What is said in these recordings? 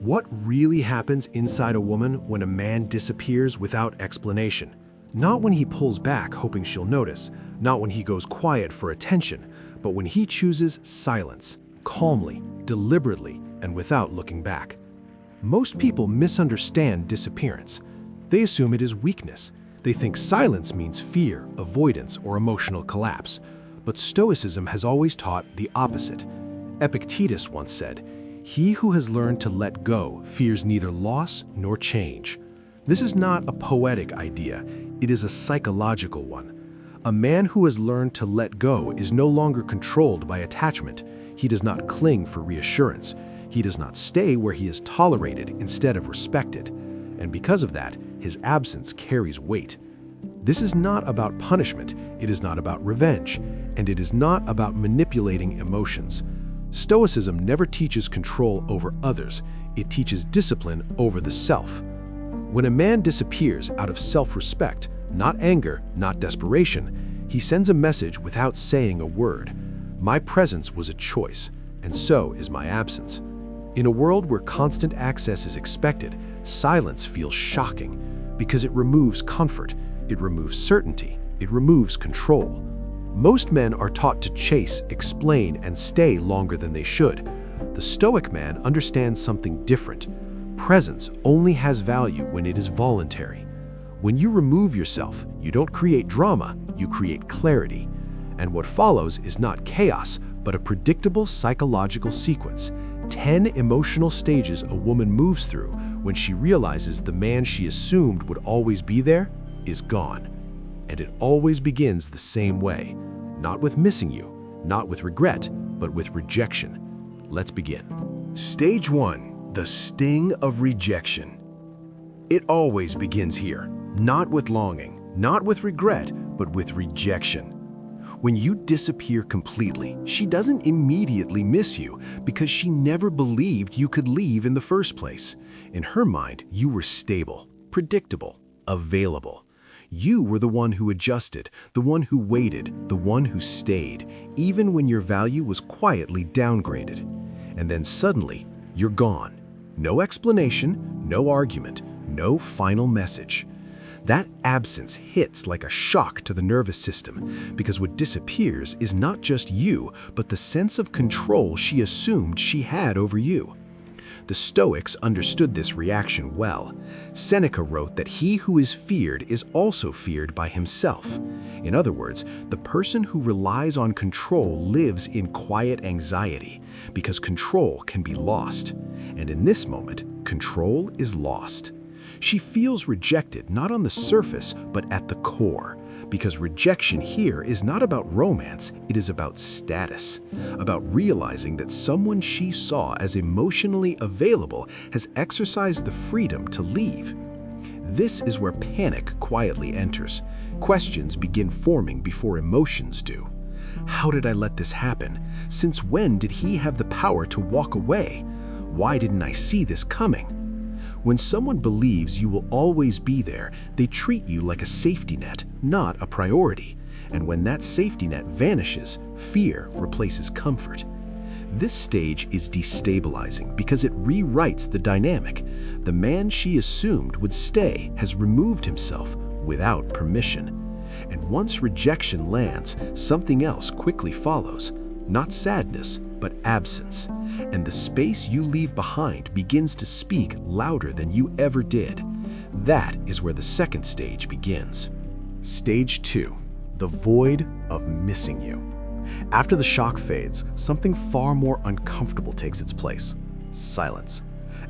What really happens inside a woman when a man disappears without explanation? Not when he pulls back hoping she'll notice, not when he goes quiet for attention, but when he chooses silence, calmly, deliberately, and without looking back. Most people misunderstand disappearance. They assume it is weakness. They think silence means fear, avoidance, or emotional collapse. But Stoicism has always taught the opposite. Epictetus once said, "He who has learned to let go fears neither loss nor change." This is not a poetic idea, it is a psychological one. A man who has learned to let go is no longer controlled by attachment. He does not cling for reassurance. He does not stay where he is tolerated instead of respected. And because of that, his absence carries weight. This is not about punishment, it is not about revenge, and it is not about manipulating emotions. Stoicism never teaches control over others, it teaches discipline over the self. When a man disappears out of self-respect, not anger, not desperation, he sends a message without saying a word. My presence was a choice, and so is my absence. In a world where constant access is expected, silence feels shocking because it removes comfort, it removes certainty, it removes control. Most men are taught to chase, explain, and stay longer than they should. The Stoic man understands something different. Presence only has value when it is voluntary. When you remove yourself, you don't create drama, you create clarity. And what follows is not chaos, but a predictable psychological sequence. 10 emotional stages a woman moves through when she realizes the man she assumed would always be there is gone. And it always begins the same way. Not with missing you, not with regret, but with rejection. Let's begin. Stage 1. The sting of rejection. It always begins here, not with longing, not with regret, but with rejection. When you disappear completely, she doesn't immediately miss you because she never believed you could leave in the first place. In her mind, you were stable, predictable, available. You were the one who adjusted, the one who waited, the one who stayed, even when your value was quietly downgraded. And then suddenly, you're gone. No explanation, no argument, no final message. That absence hits like a shock to the nervous system because what disappears is not just you, but the sense of control she assumed she had over you. The Stoics understood this reaction well. Seneca wrote that he who is feared is also feared by himself. In other words, the person who relies on control lives in quiet anxiety because control can be lost. And in this moment, control is lost. She feels rejected not on the surface, but at the core. Because rejection here is not about romance, it is about status, about realizing that someone she saw as emotionally available has exercised the freedom to leave. This is where panic quietly enters. Questions begin forming before emotions do. How did I let this happen? Since when did he have the power to walk away? Why didn't I see this coming? When someone believes you will always be there, they treat you like a safety net, not a priority. And when that safety net vanishes, fear replaces comfort. This stage is destabilizing because it rewrites the dynamic. The man she assumed would stay has removed himself without permission. And once rejection lands, something else quickly follows. Not sadness, but absence. And the space you leave behind begins to speak louder than you ever did. That is where the second stage begins. Stage 2. The void of missing you. After the shock fades, something far more uncomfortable takes its place. Silence.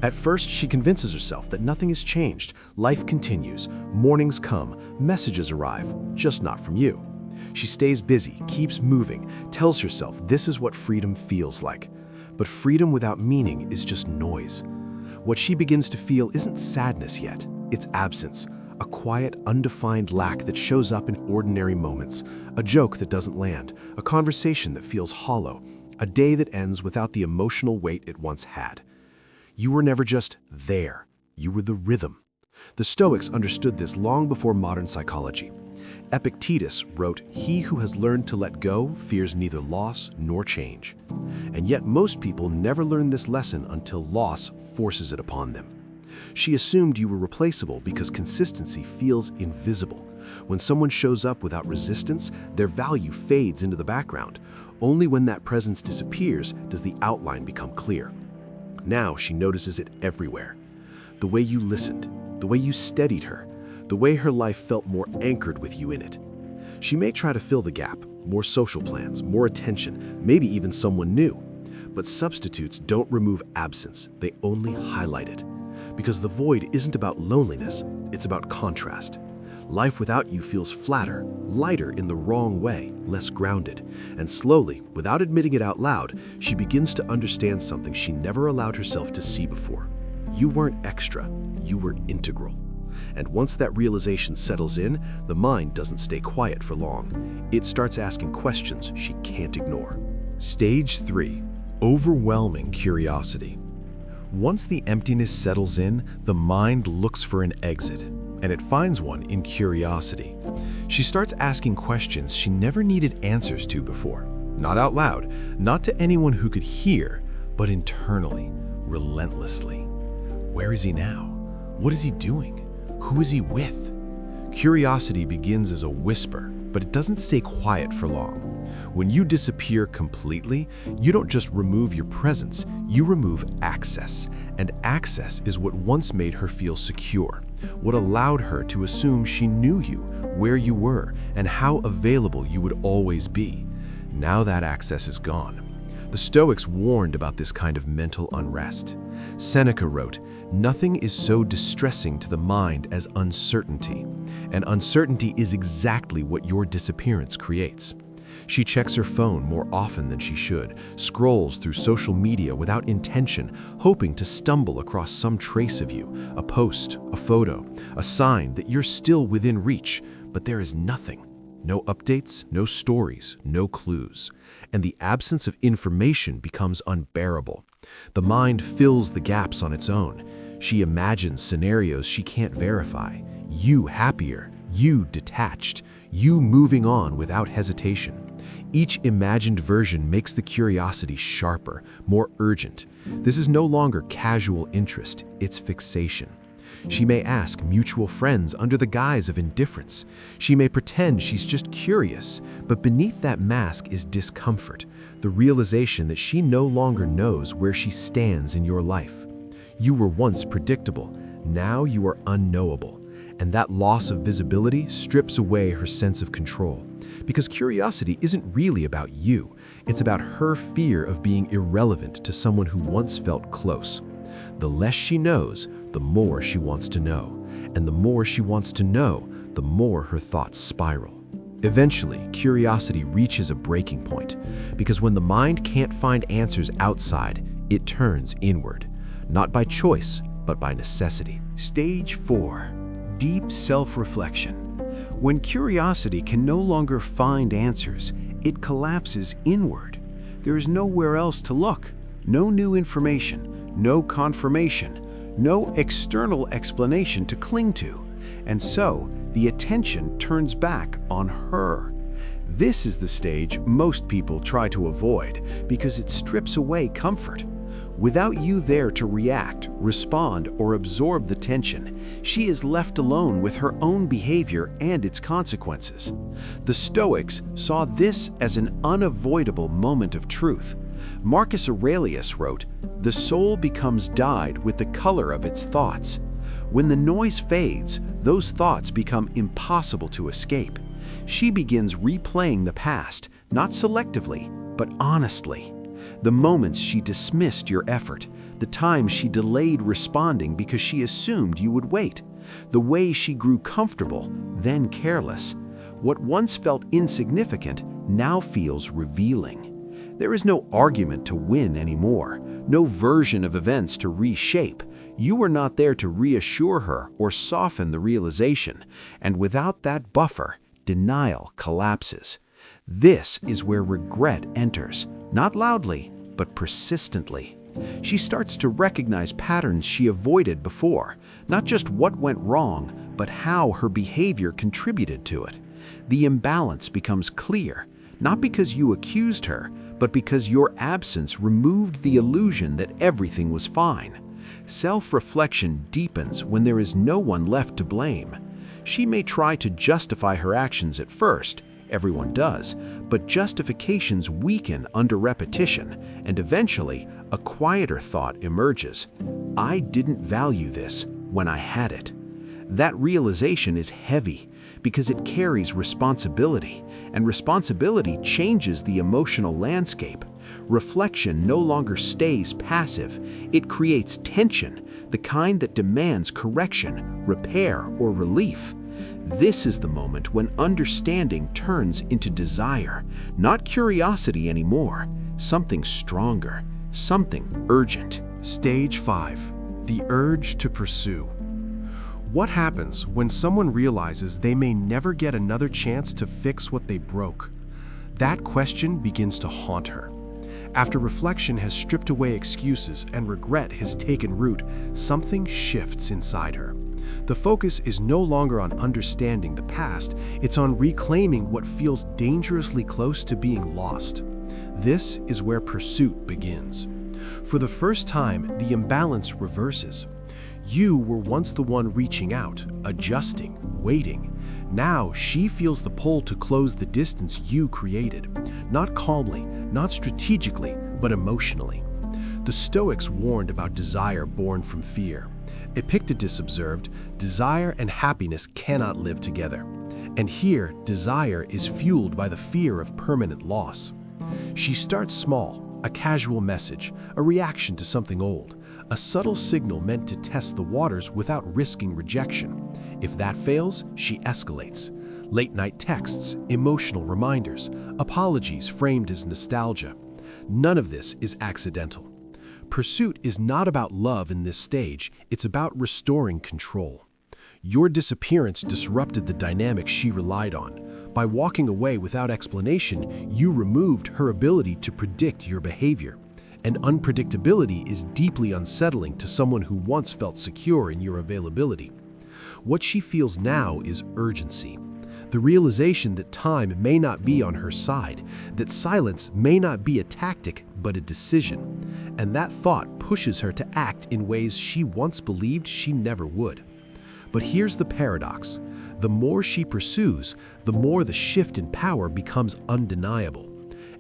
At first, she convinces herself that nothing has changed. Life continues. Mornings come, messages arrive, just not from you. She stays busy, keeps moving, tells herself this is what freedom feels like. But freedom without meaning is just noise. What she begins to feel isn't sadness yet, it's absence, a quiet, undefined lack that shows up in ordinary moments, a joke that doesn't land, a conversation that feels hollow, a day that ends without the emotional weight it once had. You were never just there, you were the rhythm. The Stoics understood this long before modern psychology. Epictetus wrote, "He who has learned to let go fears neither loss nor change." And yet most people never learn this lesson until loss forces it upon them. She assumed you were replaceable because consistency feels invisible. When someone shows up without resistance, their value fades into the background. Only when that presence disappears does the outline become clear. Now she notices it everywhere. The way you listened, the way you steadied her, the way her life felt more anchored with you in it. She may try to fill the gap, more social plans, more attention, maybe even someone new. But substitutes don't remove absence, they only highlight it. Because the void isn't about loneliness, it's about contrast. Life without you feels flatter, lighter in the wrong way, less grounded. And slowly, without admitting it out loud, she begins to understand something she never allowed herself to see before. You weren't extra, you were integral. And once that realization settles in, the mind doesn't stay quiet for long. It starts asking questions she can't ignore. Stage 3. Overwhelming curiosity. Once the emptiness settles in, the mind looks for an exit, and it finds one in curiosity. She starts asking questions she never needed answers to before. Not out loud, not to anyone who could hear, but internally, relentlessly. Where is he now? What is he doing? Who is he with? Curiosity begins as a whisper, but it doesn't stay quiet for long. When you disappear completely, you don't just remove your presence, you remove access. And access is what once made her feel secure, what allowed her to assume she knew you, where you were, and how available you would always be. Now that access is gone. The Stoics warned about this kind of mental unrest. Seneca wrote, "Nothing is so distressing to the mind as uncertainty, and uncertainty is exactly what your disappearance creates." She checks her phone more often than she should, scrolls through social media without intention, hoping to stumble across some trace of you, a post, a photo, a sign that you're still within reach, but there is nothing. No updates, no stories, no clues. And the absence of information becomes unbearable. The mind fills the gaps on its own. She imagines scenarios she can't verify. You happier, you detached, you moving on without hesitation. Each imagined version makes the curiosity sharper, more urgent. This is no longer casual interest, it's fixation. She may ask mutual friends under the guise of indifference. She may pretend she's just curious, but beneath that mask is discomfort, the realization that she no longer knows where she stands in your life. You were once predictable, now you are unknowable, and that loss of visibility strips away her sense of control. Because curiosity isn't really about you, it's about her fear of being irrelevant to someone who once felt close. The less she knows, the more she wants to know. And the more she wants to know, the more her thoughts spiral. Eventually, curiosity reaches a breaking point, because when the mind can't find answers outside, it turns inward, not by choice, but by necessity. Stage 4. Deep self-reflection. When curiosity can no longer find answers, it collapses inward. There is nowhere else to look, no new information, no confirmation, no external explanation to cling to, and so the attention turns back on her. This is the stage most people try to avoid because it strips away comfort. Without you there to react, respond, or absorb the tension, she is left alone with her own behavior and its consequences. The Stoics saw this as an unavoidable moment of truth. Marcus Aurelius wrote, "The soul becomes dyed with the color of its thoughts." When the noise fades, those thoughts become impossible to escape. She begins replaying the past, not selectively, but honestly. The moments she dismissed your effort, the times she delayed responding because she assumed you would wait, the way she grew comfortable, then careless. What once felt insignificant now feels revealing. There is no argument to win anymore, no version of events to reshape. You were not there to reassure her or soften the realization, and without that buffer, denial collapses. This is where regret enters, not loudly, but persistently. She starts to recognize patterns she avoided before, not just what went wrong, but how her behavior contributed to it. The imbalance becomes clear, not because you accused her, but because your absence removed the illusion that everything was fine. Self-reflection deepens when there is no one left to blame. She may try to justify her actions at first, everyone does, but justifications weaken under repetition, and eventually, a quieter thought emerges. I didn't value this when I had it. That realization is heavy because it carries responsibility, and responsibility changes the emotional landscape. Reflection no longer stays passive. It creates tension, the kind that demands correction, repair, or relief. This is the moment when understanding turns into desire, not curiosity anymore, something stronger, something urgent. Stage 5. The urge to pursue. What happens when someone realizes they may never get another chance to fix what they broke? That question begins to haunt her. After reflection has stripped away excuses and regret has taken root, something shifts inside her. The focus is no longer on understanding the past, it's on reclaiming what feels dangerously close to being lost. This is where pursuit begins. For the first time, the imbalance reverses. You were once the one reaching out, adjusting, waiting. Now she feels the pull to close the distance you created, not calmly, not strategically, but emotionally. The Stoics warned about desire born from fear. Epictetus observed, desire and happiness cannot live together. And here, desire is fueled by the fear of permanent loss. She starts small, a casual message, a reaction to something old, a subtle signal meant to test the waters without risking rejection. If that fails, she escalates. Late-night texts, emotional reminders, apologies framed as nostalgia. None of this is accidental. Pursuit is not about love in this stage, it's about restoring control. Your disappearance disrupted the dynamic she relied on. By walking away without explanation, you removed her ability to predict your behavior. And unpredictability is deeply unsettling to someone who once felt secure in your availability. What she feels now is urgency. The realization that time may not be on her side, that silence may not be a tactic but a decision. And that thought pushes her to act in ways she once believed she never would. But here's the paradox. The more she pursues, the more the shift in power becomes undeniable.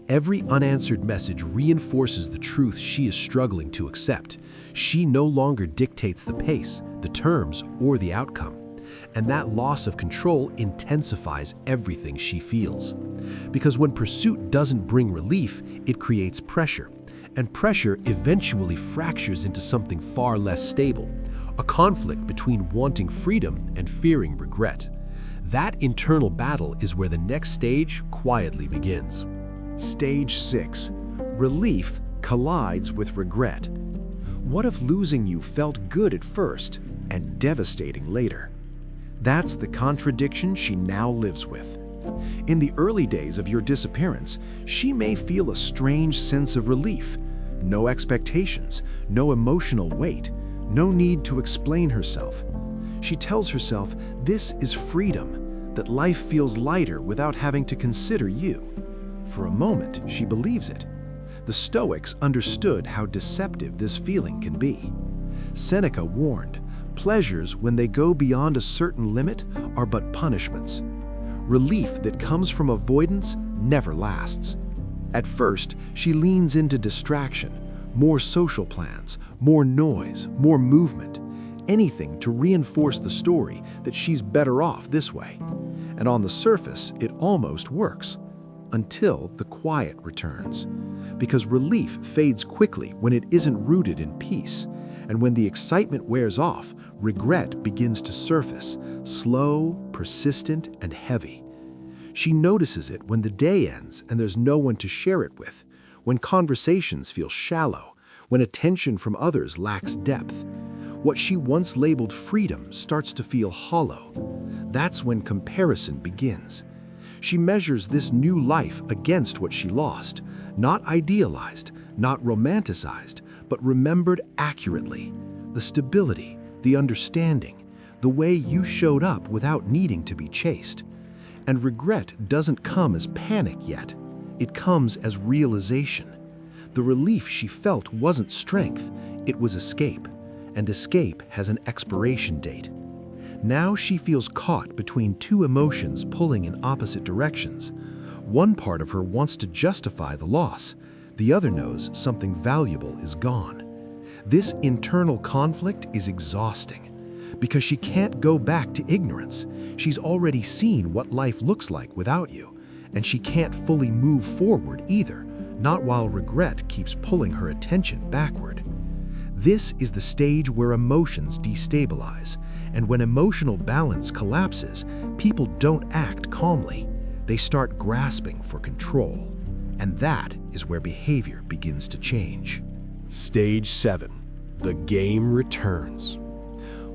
Every unanswered message reinforces the truth she is struggling to accept. She no longer dictates the pace, the terms, or the outcome. And that loss of control intensifies everything she feels. Because when pursuit doesn't bring relief, it creates pressure. And pressure eventually fractures into something far less stable, a conflict between wanting freedom and fearing regret. That internal battle is where the next stage quietly begins. Stage 6. Relief collides with regret. What if losing you felt good at first and devastating later? That's the contradiction she now lives with. In the early days of your disappearance, she may feel a strange sense of relief. No expectations, no emotional weight, no need to explain herself. She tells herself this is freedom, that life feels lighter without having to consider you. For a moment, she believes it. The Stoics understood how deceptive this feeling can be. Seneca warned, pleasures, when they go beyond a certain limit, are but punishments. Relief that comes from avoidance never lasts. At first, she leans into distraction, more social plans, more noise, more movement, anything to reinforce the story that she's better off this way. And on the surface, it almost works. Until the quiet returns. Because relief fades quickly when it isn't rooted in peace. And when the excitement wears off, regret begins to surface, slow, persistent, and heavy. She notices it when the day ends and there's no one to share it with, when conversations feel shallow, when attention from others lacks depth. What she once labeled freedom starts to feel hollow. That's when comparison begins. She measures this new life against what she lost, not idealized, not romanticized, but remembered accurately. The stability, the understanding, the way you showed up without needing to be chased. And regret doesn't come as panic yet. It comes as realization. The relief she felt wasn't strength, it was escape. And escape has an expiration date. Now she feels caught between two emotions pulling in opposite directions. One part of her wants to justify the loss. The other knows something valuable is gone. This internal conflict is exhausting because she can't go back to ignorance. She's already seen what life looks like without you, and she can't fully move forward either, not while regret keeps pulling her attention backward. This is the stage where emotions destabilize, and when emotional balance collapses, people don't act calmly. They start grasping for control, and that is where behavior begins to change. Stage 7. The game returns.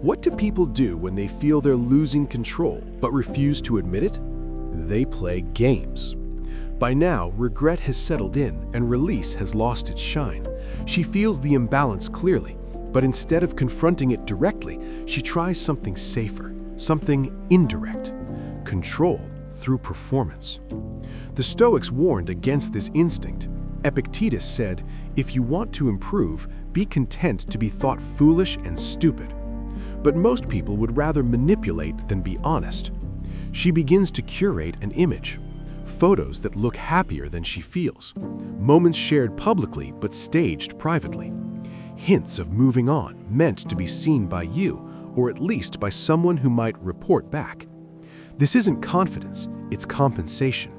What do people do when they feel they're losing control but refuse to admit it? They play games. By now, regret has settled in and release has lost its shine. She feels the imbalance clearly, but instead of confronting it directly, she tries something safer, something indirect: control through performance. The Stoics warned against this instinct. Epictetus said, "If you want to improve, be content to be thought foolish and stupid." But most people would rather manipulate than be honest. She begins to curate an image. Photos that look happier than she feels. Moments shared publicly but staged privately. Hints of moving on meant to be seen by you, or at least by someone who might report back. This isn't confidence, it's compensation.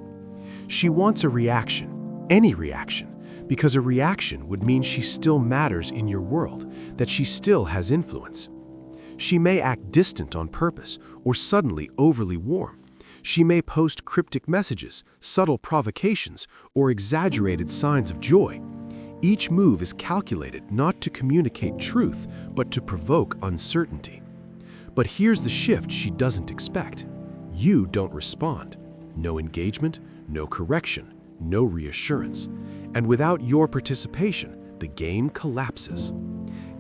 She wants a reaction, any reaction, because a reaction would mean she still matters in your world, that she still has influence. She may act distant on purpose or suddenly overly warm. She may post cryptic messages, subtle provocations, or exaggerated signs of joy. Each move is calculated not to communicate truth, but to provoke uncertainty. But here's the shift she doesn't expect. You don't respond. No engagement, no correction, no reassurance. And without your participation, the game collapses.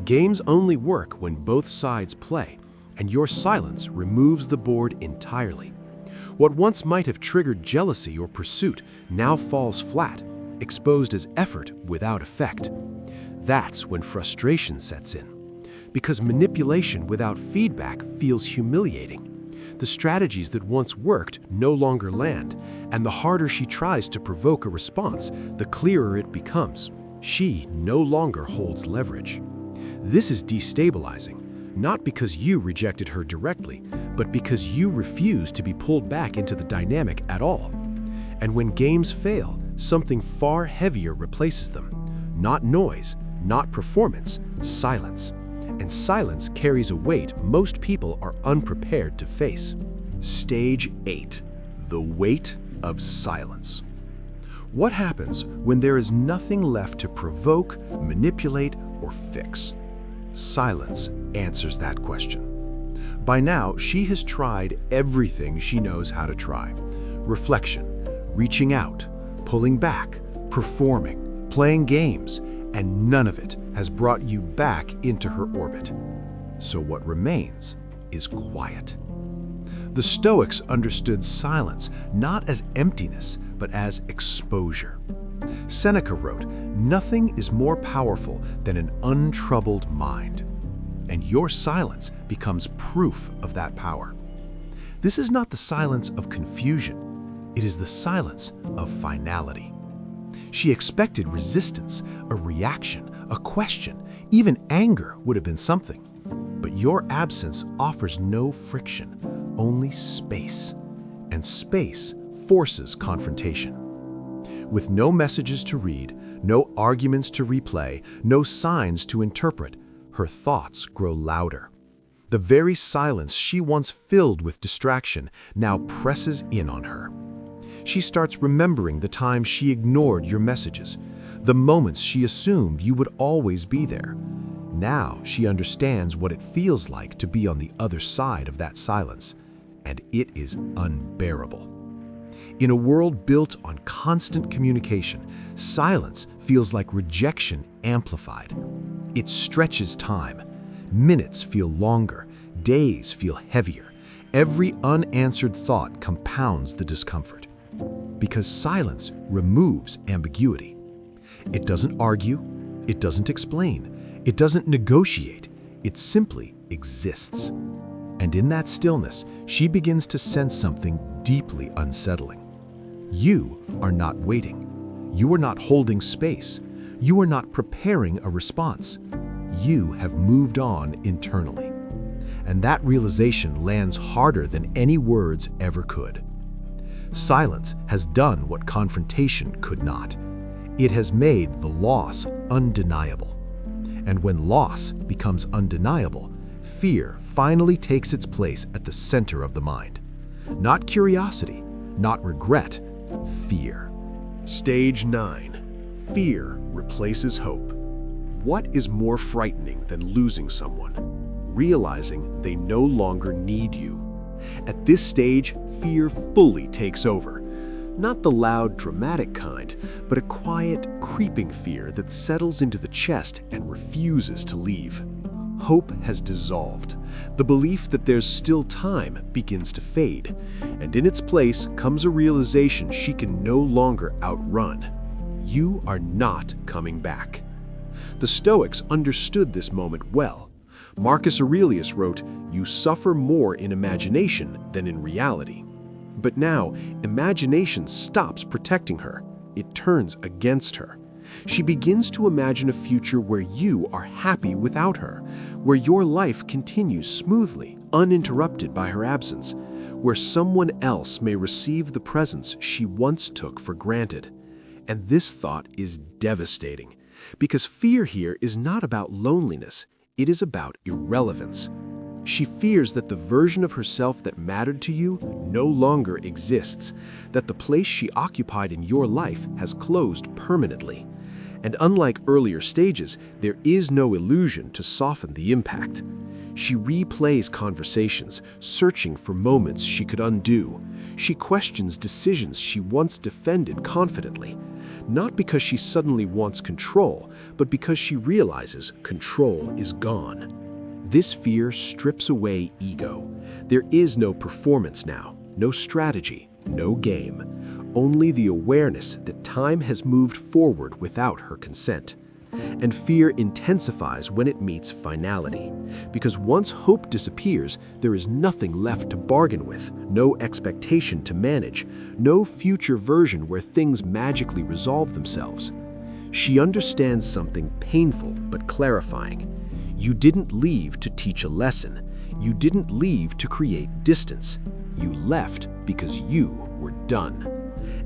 Games only work when both sides play, and your silence removes the board entirely. What once might have triggered jealousy or pursuit now falls flat, exposed as effort without effect. That's when frustration sets in, because manipulation without feedback feels humiliating. The strategies that once worked no longer land, and the harder she tries to provoke a response, the clearer it becomes. She no longer holds leverage. This is destabilizing, not because you rejected her directly, but because you refuse to be pulled back into the dynamic at all. And when games fail, something far heavier replaces them. Not noise, not performance, silence. And silence carries a weight most people are unprepared to face. Stage 8. The weight of silence. What happens when there is nothing left to provoke, manipulate, or fix? Silence answers that question. By now, she has tried everything she knows how to try. Reflection, reaching out, pulling back, performing, playing games, and none of it has brought you back into her orbit. So what remains is quiet. The Stoics understood silence not as emptiness, but as exposure. Seneca wrote, "Nothing is more powerful than an untroubled mind." And your silence becomes proof of that power. This is not the silence of confusion. It is the silence of finality. She expected resistance, a reaction, a question, even anger would have been something. But your absence offers no friction, only space. And space forces confrontation. With no messages to read, no arguments to replay, no signs to interpret, her thoughts grow louder. The very silence she once filled with distraction now presses in on her. She starts remembering the times she ignored your messages, the moments she assumed you would always be there. Now she understands what it feels like to be on the other side of that silence, and it is unbearable. In a world built on constant communication, silence feels like rejection amplified. It stretches time. Minutes feel longer, days feel heavier, Every unanswered thought compounds the discomfort, because silence removes ambiguity. It doesn't argue, it doesn't explain, it doesn't negotiate, it simply exists. And in that stillness, she begins to sense something deeply unsettling. You are not waiting. You are not holding space. You are not preparing a response. You have moved on internally. And that realization lands harder than any words ever could. Silence has done what confrontation could not. It has made the loss undeniable. And when loss becomes undeniable, fear finally takes its place at the center of the mind. Not curiosity, not regret, fear. Stage 9. Fear replaces hope. What is more frightening than losing someone? Realizing they no longer need you. At this stage, fear fully takes over. Not the loud, dramatic kind, but a quiet, creeping fear that settles into the chest and refuses to leave. Hope has dissolved. The belief that there's still time begins to fade, and in its place comes a realization she can no longer outrun. You are not coming back. The Stoics understood this moment well. Marcus Aurelius wrote, "You suffer more in imagination than in reality." But now, imagination stops protecting her. It turns against her. She begins to imagine a future where you are happy without her, where your life continues smoothly, uninterrupted by her absence, where someone else may receive the presence she once took for granted. And this thought is devastating, because fear here is not about loneliness, it is about irrelevance. She fears that the version of herself that mattered to you no longer exists, that the place she occupied in your life has closed permanently. And unlike earlier stages, there is no illusion to soften the impact. She replays conversations, searching for moments she could undo. She questions decisions she once defended confidently, not because she suddenly wants control, but because she realizes control is gone. This fear strips away ego. There is no performance now, no strategy, no game, only the awareness that time has moved forward without her consent. And fear intensifies when it meets finality, because once hope disappears, there is nothing left to bargain with, no expectation to manage, no future version where things magically resolve themselves. She understands something painful but clarifying. You didn't leave to teach a lesson. You didn't leave to create distance. You left because you were done.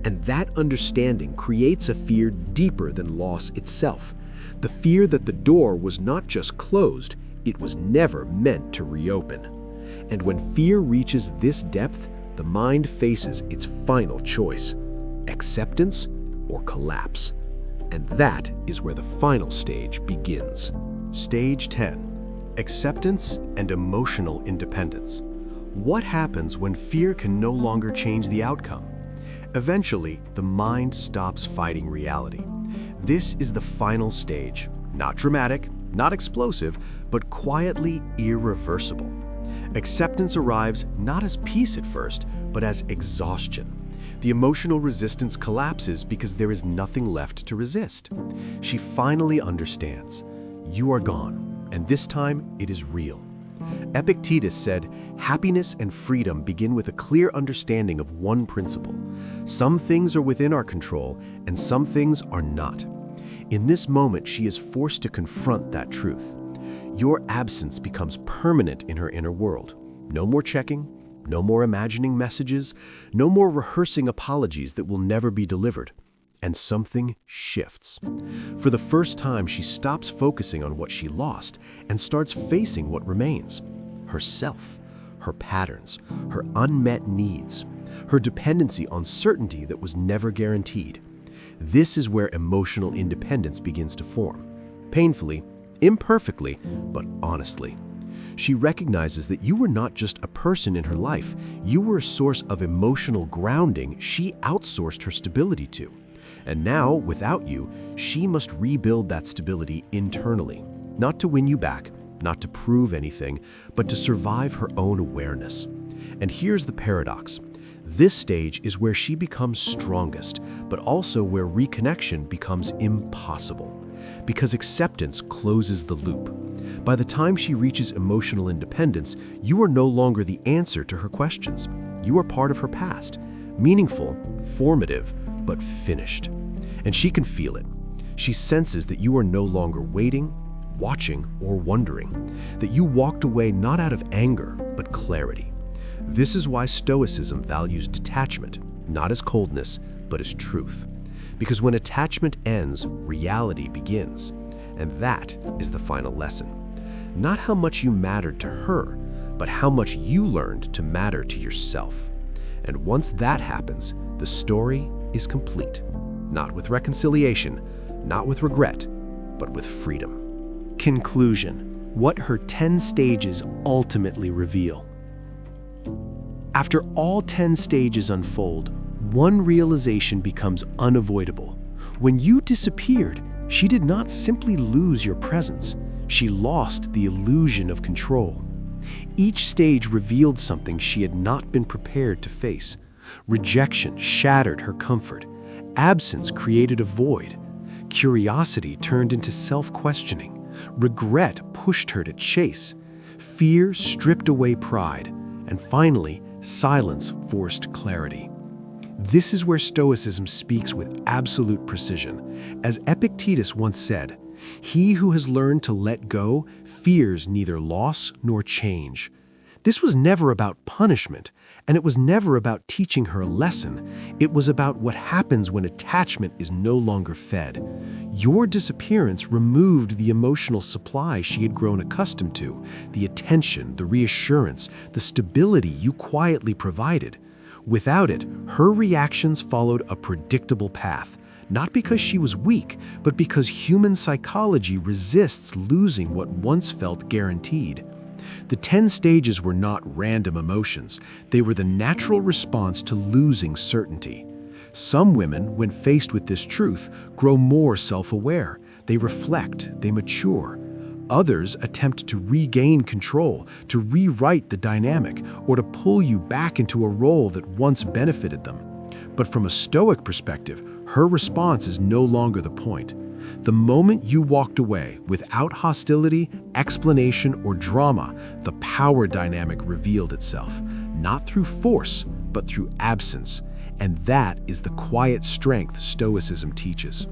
And that understanding creates a fear deeper than loss itself. The fear that the door was not just closed, it was never meant to reopen. And when fear reaches this depth, the mind faces its final choice: acceptance or collapse. And that is where the final stage begins. Stage 10. Acceptance and emotional independence. What happens when fear can no longer change the outcome? Eventually, the mind stops fighting reality. This is the final stage, not dramatic, not explosive, but quietly irreversible. Acceptance arrives not as peace at first, but as exhaustion. The emotional resistance collapses because there is nothing left to resist. She finally understands. You are gone, and this time it is real. Epictetus said, "Happiness and freedom begin with a clear understanding of one principle. Some things are within our control, and some things are not." In this moment, she is forced to confront that truth. Your absence becomes permanent in her inner world. No more checking, no more imagining messages, no more rehearsing apologies that will never be delivered. And something shifts. For the first time, she stops focusing on what she lost and starts facing what remains: herself, her patterns, her unmet needs, her dependency on certainty that was never guaranteed. This is where emotional independence begins to form. Painfully, imperfectly, but honestly. She recognizes that you were not just a person in her life, you were a source of emotional grounding she outsourced her stability to. And now, without you, she must rebuild that stability internally, not to win you back, not to prove anything, but to survive her own awareness. And here's the paradox. This stage is where she becomes strongest, but also where reconnection becomes impossible. Because acceptance closes the loop. By the time she reaches emotional independence, you are no longer the answer to her questions. You are part of her past, meaningful, formative, but finished. And she can feel it. She senses that you are no longer waiting, watching, or wondering, that you walked away not out of anger, but clarity. This is why Stoicism values detachment, not as coldness, but as truth. Because when attachment ends, reality begins. And that is the final lesson. Not how much you mattered to her, but how much you learned to matter to yourself. And once that happens, the story is complete. Not with reconciliation, not with regret, but with freedom. Conclusion: what her 10 stages ultimately reveal. After all 10 stages unfold, one realization becomes unavoidable. When you disappeared, she did not simply lose your presence. She lost the illusion of control. Each stage revealed something she had not been prepared to face. Rejection shattered her comfort. Absence created a void. Curiosity turned into self-questioning. Regret pushed her to chase. Fear stripped away pride. And finally, silence forced clarity. This is where Stoicism speaks with absolute precision. As Epictetus once said, "He who has learned to let go fears neither loss nor change." This was never about punishment, and it was never about teaching her a lesson. It was about what happens when attachment is no longer fed. Your disappearance removed the emotional supply she had grown accustomed to, the attention, the reassurance, the stability you quietly provided. Without it, her reactions followed a predictable path, not because she was weak, but because human psychology resists losing what once felt guaranteed. The 10 stages were not random emotions. They were the natural response to losing certainty. Some women, when faced with this truth, grow more self-aware. They reflect, they mature. Others attempt to regain control, to rewrite the dynamic, or to pull you back into a role that once benefited them. But from a Stoic perspective, her response is no longer the point. The moment you walked away, without hostility, explanation, or drama, the power dynamic revealed itself, not through force, but through absence. And that is the quiet strength Stoicism teaches.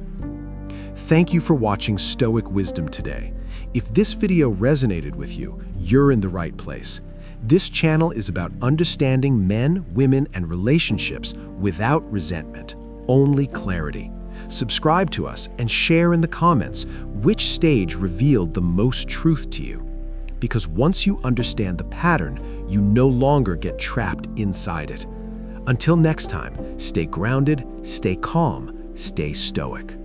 Thank you for watching Stoic Wisdom today. If this video resonated with you, you're in the right place. This channel is about understanding men, women, and relationships without resentment, only clarity. Subscribe to us and share in the comments which stage revealed the most truth to you. Because once you understand the pattern, you no longer get trapped inside it. Until next time, stay grounded, stay calm, stay stoic.